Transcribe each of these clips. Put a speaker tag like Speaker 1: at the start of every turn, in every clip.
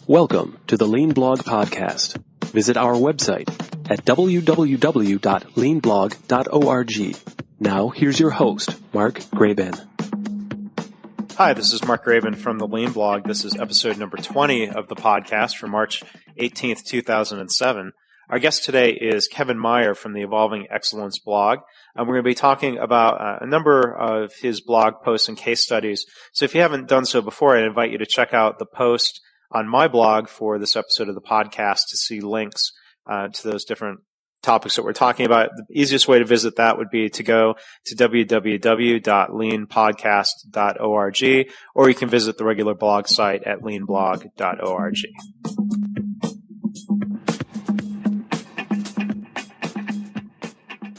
Speaker 1: Welcome to the Lean Blog Podcast. Visit our website at www.leanblog.org. Now, here's your host, Mark Graban.
Speaker 2: Hi, this is Mark Graban from the Lean Blog. This is episode number 20 of the podcast for March 18th, 2007. Our guest today is Kevin Meyer from the Evolving Excellence blog. We're going to be talking about a number of his blog posts and case studies. So if you haven't done so before, I invite you to check out the post on my blog for this episode of the podcast to see links to those different topics that we're talking about. The easiest way to visit that would be to go to www.leanpodcast.org, or you can visit the regular blog site at leanblog.org.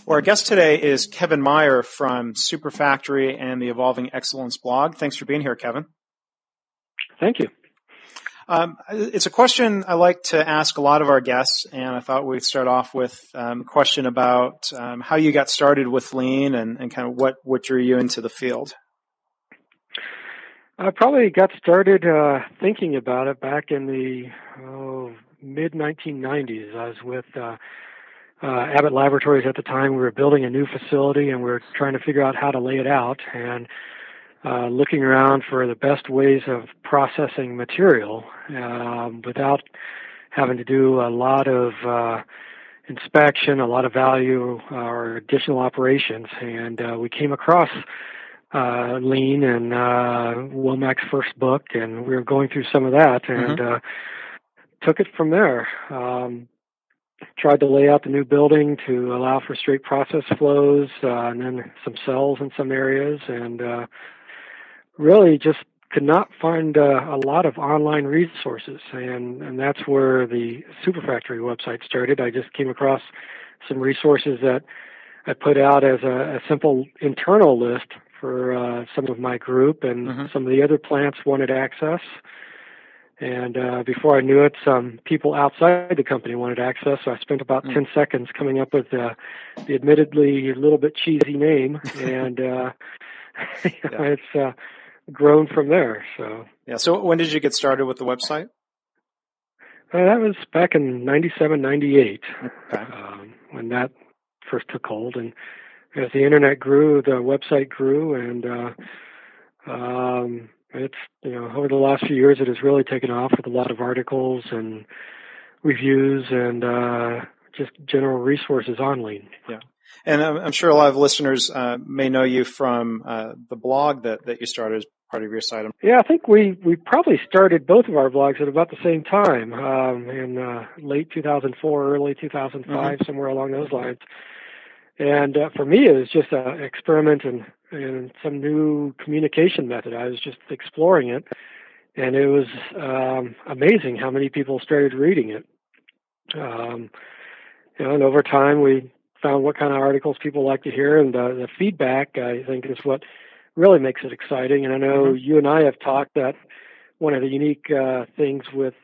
Speaker 2: Well, our guest today is Kevin Meyer from Superfactory and the Evolving Excellence blog. Thanks for being here, Kevin.
Speaker 3: Thank you.
Speaker 2: It's a question I like to ask a lot of our guests, and I thought we'd start off with a question about how you got started with Lean and kind of what drew you into the field.
Speaker 3: I probably got started thinking about it back in the mid-1990s. I was with Abbott Laboratories at the time. We were building a new facility, and we were trying to figure out how to lay it out, and looking around for the best ways of processing material without having to do a lot of inspection, a lot of value, or additional operations. And we came across Lean and Womack's first book, and we were going through some of that and took it from there. Tried to lay out the new building to allow for straight process flows and then some cells in some areas, and really just could not find a lot of online resources, and that's where the Superfactory website started. I just came across some resources that I put out as a simple internal list for some of my group, and some of the other plants wanted access. And before I knew it, some people outside the company wanted access, so I spent about 10 seconds coming up with the admittedly a little bit cheesy name, and it's grown from there.
Speaker 2: So when did you get started with the website?
Speaker 3: That was back in 97, 98,
Speaker 2: okay.
Speaker 3: When that first took hold. And as the internet grew, the website grew, and it's, over the last few years, it has really taken off with a lot of articles and reviews and just general resources on Lean.
Speaker 2: Yeah. And I'm sure a lot of listeners may know you from the blog that you started as part of your site.
Speaker 3: Yeah, I think we probably started both of our blogs at about the same time, in late 2004, early 2005, somewhere along those lines. And for me, it was just an experiment and some new communication method. I was just exploring it, and it was amazing how many people started reading it. And over time, we found what kind of articles people like to hear, and the feedback, I think, is what really makes it exciting. And I know you and I have talked that one of the unique things with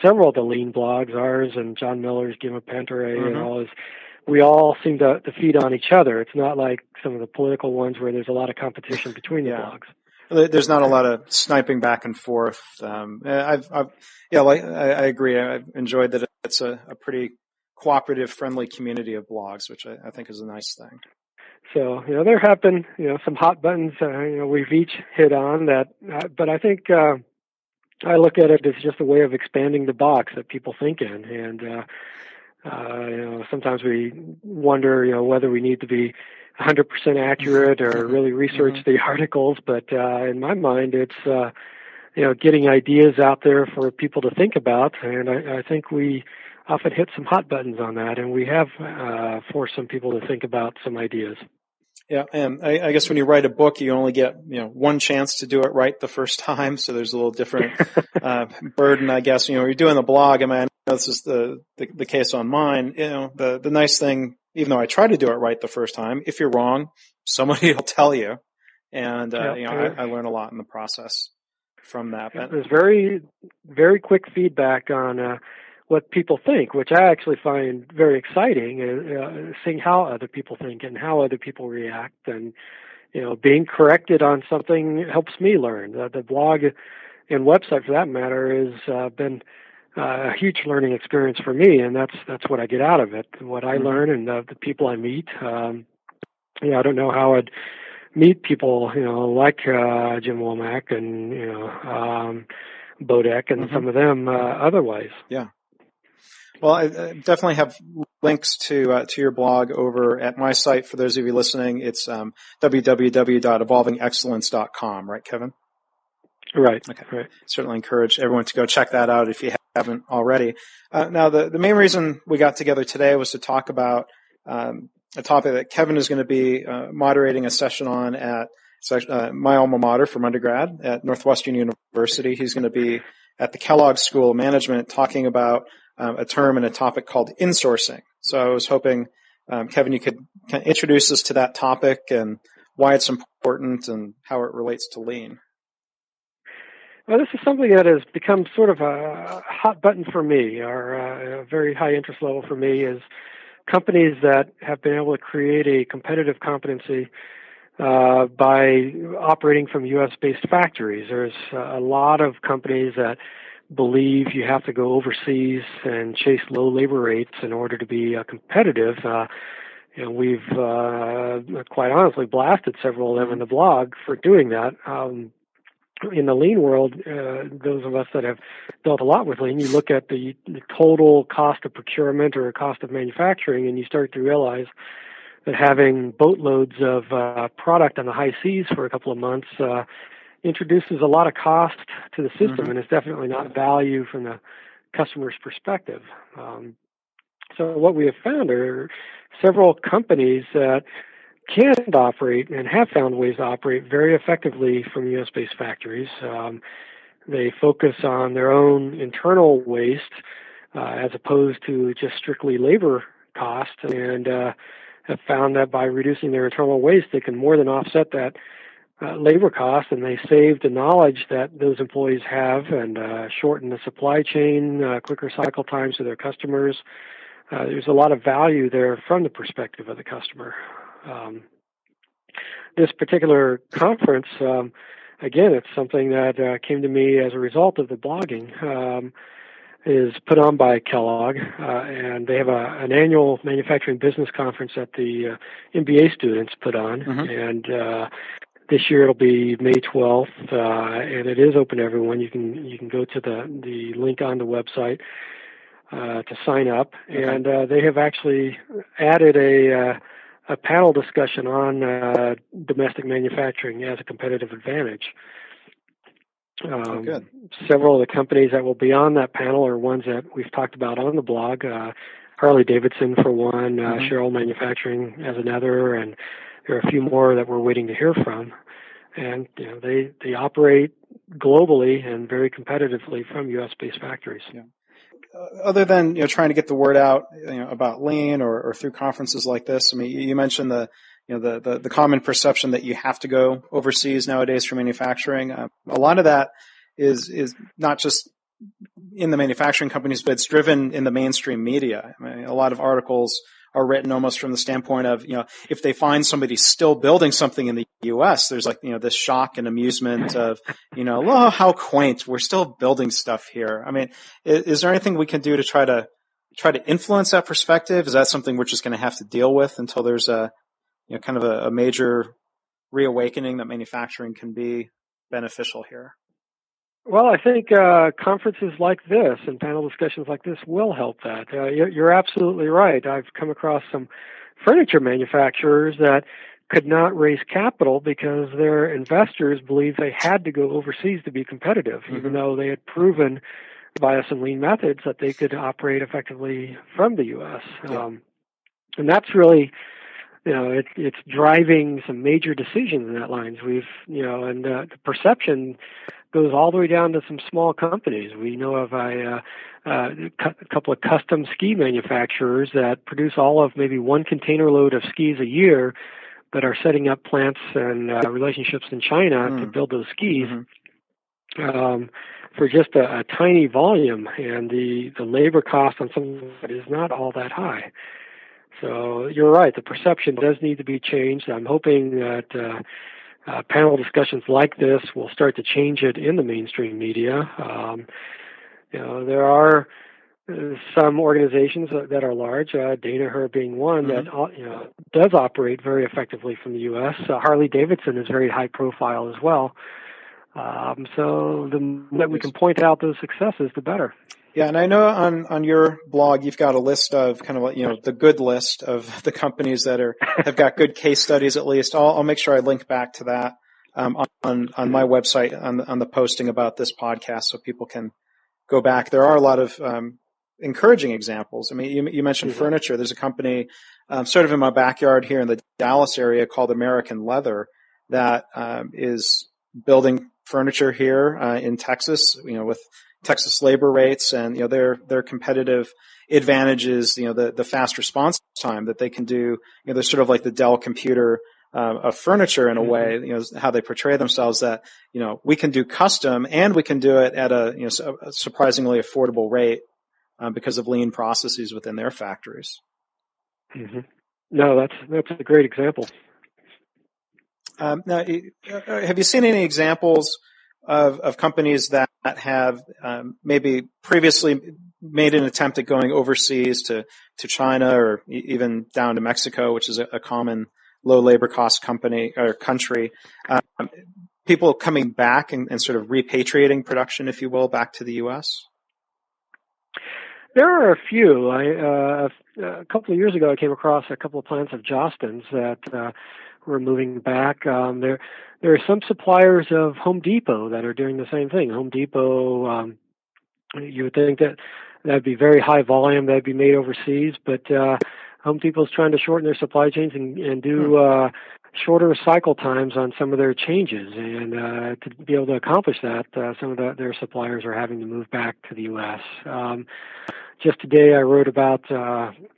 Speaker 3: several of the Lean blogs, ours and John Miller's Game of Pantere and all, is we all seem to feed on each other. It's not like some of the political ones where there's a lot of competition between the blogs.
Speaker 2: There's not a lot of sniping back and forth. I agree. I've enjoyed that it's a pretty cooperative, friendly community of blogs, which I think is a nice thing.
Speaker 3: So, there have been, some hot buttons, we've each hit on that, but I think I look at it as just a way of expanding the box that people think in. And, sometimes we wonder, whether we need to be 100% accurate or really research the articles. But in my mind, it's, getting ideas out there for people to think about. And I think we often hit some hot buttons on that, and we have forced some people to think about some ideas.
Speaker 2: Yeah, and I guess when you write a book, you only get one chance to do it right the first time, so there's a little different burden, I guess. You're doing the blog. I mean, I know this is the case on mine. The nice thing, even though I try to do it right the first time, if you're wrong, somebody will tell you, and I learn a lot in the process from that.
Speaker 3: There's very, very quick feedback on what people think, which I actually find very exciting, seeing how other people think and how other people react. And, being corrected on something helps me learn. The blog and website for that matter has been a huge learning experience for me, and that's what I get out of it. What I learn and the people I meet. I don't know how I'd meet people, like Jim Womack and Bodek and some of them otherwise.
Speaker 2: Yeah. Well, I definitely have links to your blog over at my site. For those of you listening, it's www.evolvingexcellence.com, right, Kevin?
Speaker 3: Right.
Speaker 2: Okay.
Speaker 3: Right.
Speaker 2: Certainly encourage everyone to go check that out if you haven't already. Now, the main reason we got together today was to talk about a topic that Kevin is going to be moderating a session on at my alma mater from undergrad at Northwestern University. He's going to be at the Kellogg School of Management talking about a term and a topic called insourcing. So I was hoping, Kevin, you could kind of introduce us to that topic and why it's important and how it relates to lean.
Speaker 3: Well, this is something that has become sort of a hot button for me, or a very high interest level for me, is companies that have been able to create a competitive competency by operating from U.S.-based factories. There's a lot of companies that believe you have to go overseas and chase low labor rates in order to be competitive. We've quite honestly blasted several of them in the blog for doing that. In the lean world, those of us that have dealt a lot with lean, you look at the total cost of procurement or cost of manufacturing, and you start to realize that having boatloads of product on the high seas for a couple of months introduces a lot of cost to the system, and it's definitely not value from the customer's perspective. So what we have found are several companies that can operate and have found ways to operate very effectively from U.S.-based factories. They focus on their own internal waste as opposed to just strictly labor cost, and have found that by reducing their internal waste, they can more than offset that labor cost, and they save the knowledge that those employees have and shorten the supply chain, quicker cycle times to their customers. There's a lot of value there from the perspective of the customer. This particular conference, again, it's something that came to me as a result of the blogging, is put on by Kellogg, and they have an annual manufacturing business conference that the MBA students put on, and this year it'll be May 12th, and it is open to everyone. You can go to the link on the website to sign up, and they have actually added a panel discussion on domestic manufacturing as a competitive advantage.
Speaker 2: Good.
Speaker 3: Several of the companies that will be on that panel are ones that we've talked about on the blog. Harley-Davidson for one, Sherrill Manufacturing as another, and there are a few more that we're waiting to hear from. And they operate globally and very competitively from U.S.-based factories.
Speaker 2: Yeah. Other than trying to get the word out about lean or through conferences like this, I mean, you mentioned the common perception that you have to go overseas nowadays for manufacturing. A lot of that is not just in the manufacturing companies, but it's driven in the mainstream media. I mean, a lot of articles are written almost from the standpoint of, if they find somebody still building something in the U.S., there's this shock and amusement of, oh, how quaint, we're still building stuff here. I mean, is there anything we can do to try to influence that perspective? Is that something we're just going to have to deal with until there's a major reawakening that manufacturing can be beneficial here?
Speaker 3: Well, I think conferences like this and panel discussions like this will help that. You're absolutely right. I've come across some furniture manufacturers that could not raise capital because their investors believed they had to go overseas to be competitive, even though they had proven via some lean methods that they could operate effectively from the U.S. And that's really, it's driving some major decisions in that lines. And the perception goes all the way down to some small companies. We know of a couple of custom ski manufacturers that produce all of maybe one container load of skis a year, but are setting up plants and relationships in China to build those skis for just a tiny volume, and the labor cost on something that is not all that high. So you're right, the perception does need to be changed. I'm hoping that panel discussions like this will start to change it in the mainstream media. There are some organizations that are large, Danaher being one, that does operate very effectively from the U.S. Harley Davidson is very high profile as well. So the more that we can point out those successes, the better.
Speaker 2: Yeah, and I know on your blog you've got a list of kind of the good list of the companies that have got good case studies at least. I'll make sure I link back to that on my website on the posting about this podcast so people can go back. There are a lot of encouraging examples. I mean, you mentioned furniture. There's a company sort of in my backyard here in the Dallas area called American Leather that is building furniture here in Texas, with Texas labor rates and, their competitive advantages, the fast response time that they can do. They're sort of like the Dell computer of furniture in a way, how they portray themselves that, we can do custom and we can do it at a surprisingly affordable rate because of lean processes within their factories.
Speaker 3: Mm-hmm. No, that's a great example.
Speaker 2: Now, have you seen any examples of companies that have maybe previously made an attempt at going overseas to China or even down to Mexico, which is a common low labor cost company or country, people coming back and sort of repatriating production, if you will, back to the U.S.?
Speaker 3: There are a few. A couple of years ago, I came across a couple of plants of Jostens that were moving back. There are some suppliers of Home Depot that are doing the same thing. Home Depot, you would think that'd be very high volume, that'd be made overseas, but Home Depot's trying to shorten their supply chains and do shorter cycle times on some of their changes. And to be able to accomplish that, some of their suppliers are having to move back to the U.S. Just today I wrote about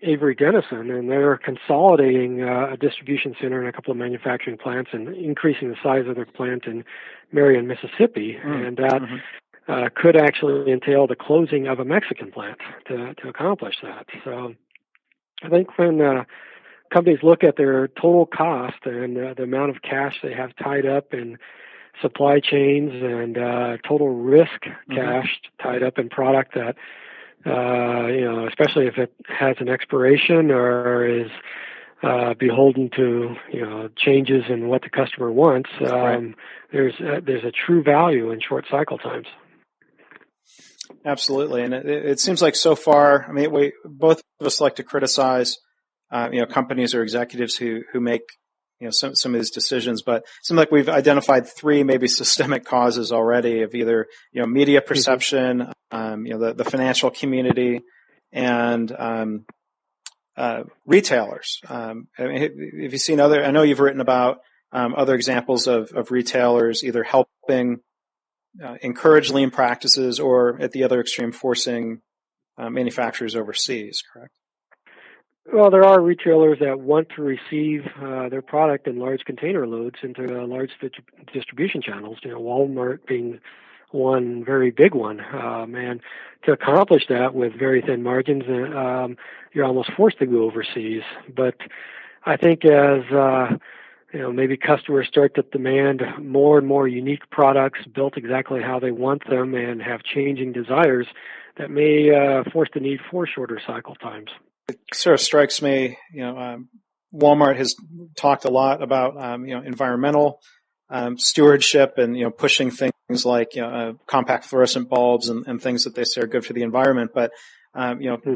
Speaker 3: Avery Dennison, and they're consolidating a distribution center and a couple of manufacturing plants and increasing the size of their plant in Marion, Mississippi. And that could actually entail the closing of a Mexican plant to accomplish that. So I think when companies look at their total cost and the amount of cash they have tied up in supply chains and total risk cash tied up in product that, especially if it has an expiration or is beholden to, changes in what the customer wants, there's a true value in short cycle times.
Speaker 2: Absolutely. And it seems like so far, I mean, we both of us like to criticize, companies or executives who make, some of these decisions, but it seems like we've identified three maybe systemic causes already of either, media perception, the financial community and, retailers. I mean, have you seen I know you've written about, other examples of retailers either helping, encourage lean practices or at the other extreme forcing manufacturers overseas, correct?
Speaker 3: Well, there are retailers that want to receive their product in large container loads into large distribution channels, Walmart being one very big one. And to accomplish that with very thin margins, you're almost forced to go overseas. But I think as maybe customers start to demand more and more unique products built exactly how they want them and have changing desires, that may force the need for shorter cycle times.
Speaker 2: It sort of strikes me, Walmart has talked a lot about, environmental stewardship and, pushing things like, compact fluorescent bulbs and things that they say are good for the environment. But,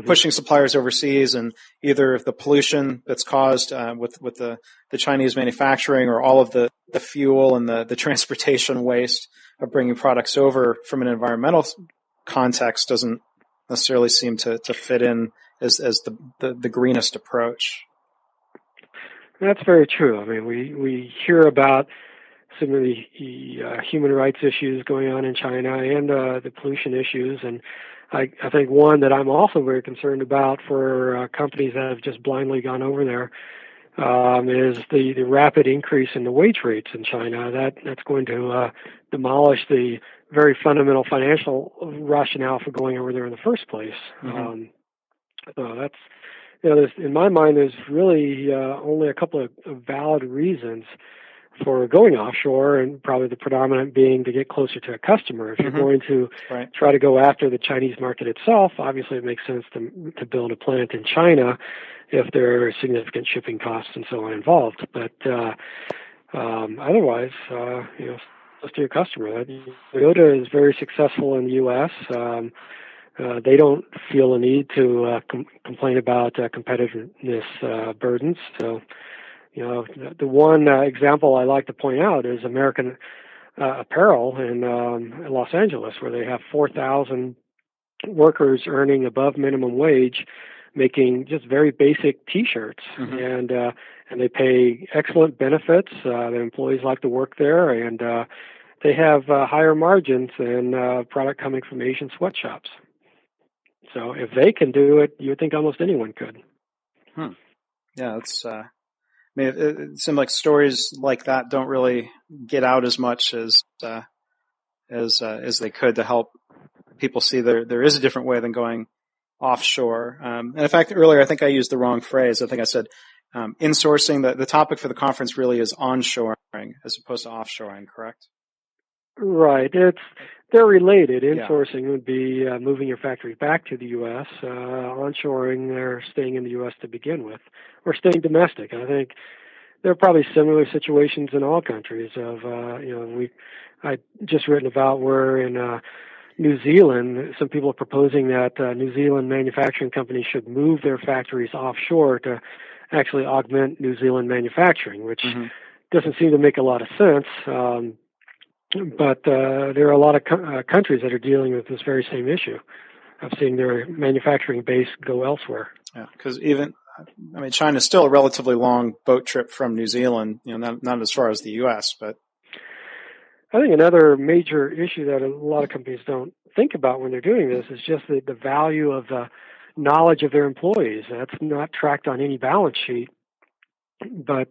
Speaker 2: pushing suppliers overseas and either the pollution that's caused with the Chinese manufacturing or all of the fuel and the transportation waste of bringing products over from an environmental context doesn't necessarily seem to fit in as the greenest approach.
Speaker 3: That's very true. I mean, we hear about some of the human rights issues going on in China and the pollution issues, and I think one that I'm also very concerned about for companies that have just blindly gone over there is the rapid increase in the wage rates in China. That's going to demolish the very fundamental financial rationale for going over there in the first place. So that's, in my mind, there's really only a couple of valid reasons for going offshore, and probably the predominant being to get closer to a customer. If you're going to try to go after the Chinese market itself, obviously it makes sense to build a plant in China if there are significant shipping costs and so on involved. But otherwise, close to your customer. Toyota is very successful in the U.S. They don't feel a need to complain about competitiveness burdens. So, the one example I like to point out is American Apparel in Los Angeles, where they have 4,000 workers earning above minimum wage, making just very basic T-shirts, and they pay excellent benefits. Their employees like to work there, and they have higher margins than product coming from Asian sweatshops. So if they can do it, you would think almost anyone could.
Speaker 4: Yeah, it's. I mean, it seems like stories like that don't really get out as much as they could to help people see there is a different way than going offshore. And in fact, earlier I think I used the wrong phrase. I think I said insourcing. The topic for the conference really is onshoring as opposed to offshoring. Correct?
Speaker 3: Right. They're related. Insourcing would be moving your factory back to the U.S. Onshoring, they're staying in the U.S. to begin with, or staying domestic. I think there are probably similar situations in all countries. I just written about where in New Zealand, some people are proposing that New Zealand manufacturing companies should move their factories offshore to actually augment New Zealand manufacturing, which doesn't seem to make a lot of sense. But there are a lot of countries that are dealing with this very same issue of seeing their manufacturing base go elsewhere.
Speaker 4: Yeah, because China's still a relatively long boat trip from New Zealand, not as far as the U.S., but
Speaker 3: I think another major issue that a lot of companies don't think about when they're doing this is just the value of the knowledge of their employees. That's not tracked on any balance sheet, but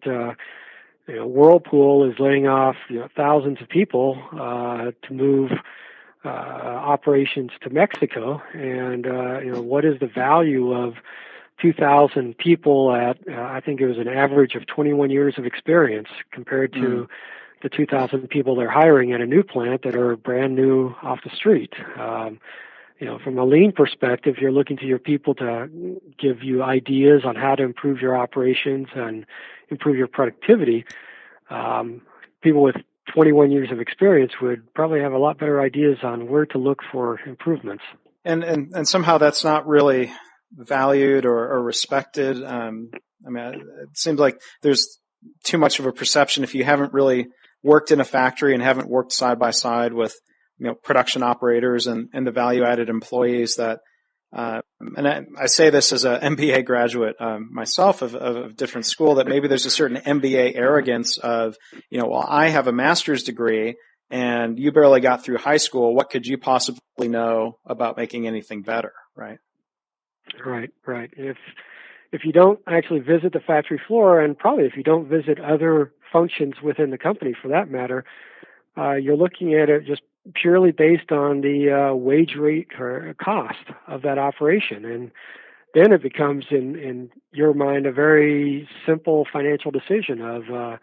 Speaker 3: Whirlpool is laying off thousands of people to move operations to Mexico, and what is the value of 2,000 people at I think it was an average of 21 years of experience compared to the 2,000 people they're hiring at a new plant that are brand new off the street. From a lean perspective, you're looking to your people to give you ideas on how to improve your operations and improve your productivity. People with 21 years of experience would probably have a lot better ideas on where to look for improvements.
Speaker 4: And somehow that's not really valued or respected. It seems like there's too much of a perception if you haven't really worked in a factory and haven't worked side by side with production operators and the value-added employees that, and I say this as an MBA graduate myself of a different school, that maybe there's a certain MBA arrogance of, well, I have a master's degree and you barely got through high school. What could you possibly know about making anything better, right?
Speaker 3: Right. If you don't actually visit the factory floor, and probably if you don't visit other functions within the company for that matter, you're looking at it just purely based on the wage rate or cost of that operation. And then it becomes, in your mind, a very simple financial decision of,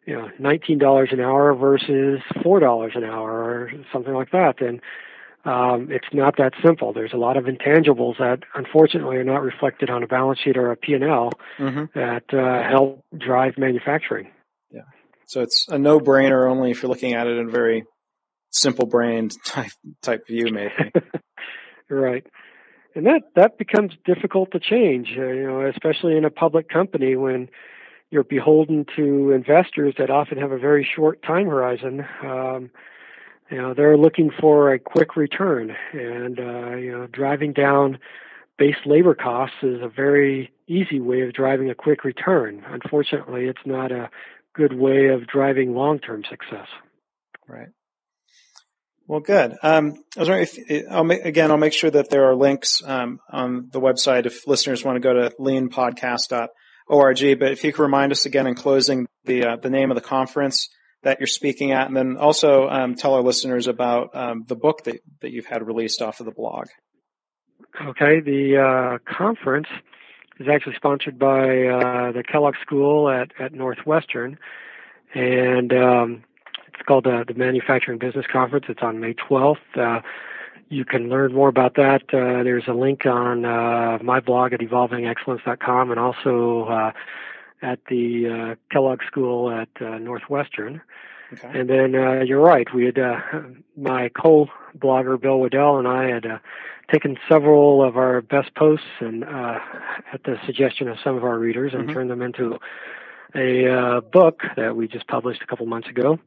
Speaker 3: $19 an hour versus $4 an hour or something like that. And it's not that simple. There's a lot of intangibles that, unfortunately, are not reflected on a balance sheet or a P&L that help drive manufacturing.
Speaker 4: Yeah. So it's a no-brainer only if you're looking at it in a very simple-brained type view, maybe.
Speaker 3: Right. And that becomes difficult to change, especially in a public company when you're beholden to investors that often have a very short time horizon. They're looking for a quick return, and driving down base labor costs is a very easy way of driving a quick return. Unfortunately, it's not a good way of driving long-term success.
Speaker 4: Right. Well, good. I was wondering if, I'll make sure that there are links on the website if listeners want to go to leanpodcast.org. But if you could remind us again in closing the name of the conference that you're speaking at, and then also tell our listeners about the book that you've had released off of the blog.
Speaker 3: Okay. The conference is actually sponsored by the Kellogg School at Northwestern. and it's called the Manufacturing Business Conference. It's on May 12th. You can learn more about that. There's a link on my blog at evolvingexcellence.com, and also at the Kellogg School at Northwestern.
Speaker 4: Okay.
Speaker 3: And then you're right. We had my co-blogger Bill Waddell and I had taken several of our best posts and at the suggestion of some of our readers and turned them into a book that we just published a couple months ago.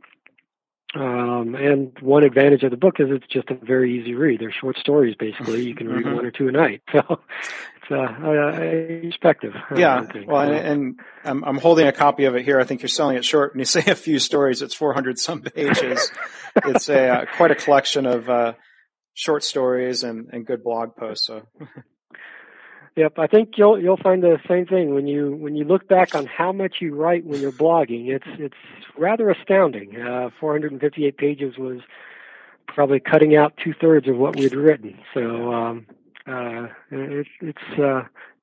Speaker 3: And one advantage of the book is it's just a very easy read. They're short stories, basically. You can read one or two a night. So it's perspective.
Speaker 4: Yeah. Well, and I'm holding a copy of it here. I think you're selling it short. When you say a few stories, it's 400 some pages. It's quite a collection of short stories and good blog posts. So.
Speaker 3: Yep, I think you'll find the same thing when you look back on how much you write when you're blogging. It's rather astounding. 458 pages was probably cutting out 2/3 of what we'd written. So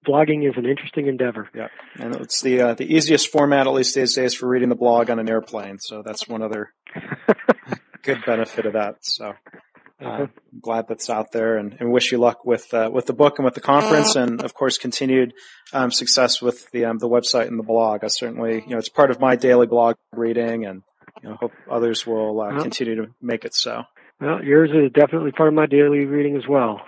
Speaker 3: blogging is an interesting endeavor.
Speaker 4: Yeah, and it's the easiest format, at least these days, for reading the blog on an airplane. So that's one other good benefit of that. So. I'm glad that's out there, and wish you luck with the book and with the conference, and of course continued success with the website and the blog. I certainly, it's part of my daily blog reading, and hope others will continue to make it so.
Speaker 3: Well, yours is definitely part of my daily reading as well.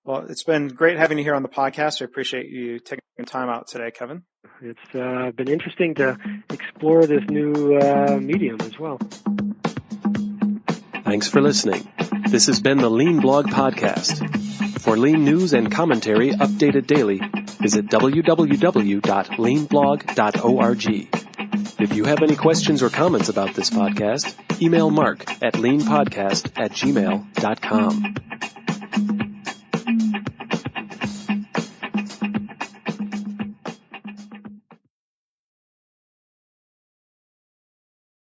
Speaker 4: Well, it's been great having you here on the podcast. I appreciate you taking time out today, Kevin.
Speaker 3: It's been interesting to explore this new medium as well.
Speaker 1: Thanks for listening. This has been the Lean Blog Podcast. For Lean news and commentary updated daily, visit www.leanblog.org. If you have any questions or comments about this podcast, email Mark at leanpodcast@gmail.com.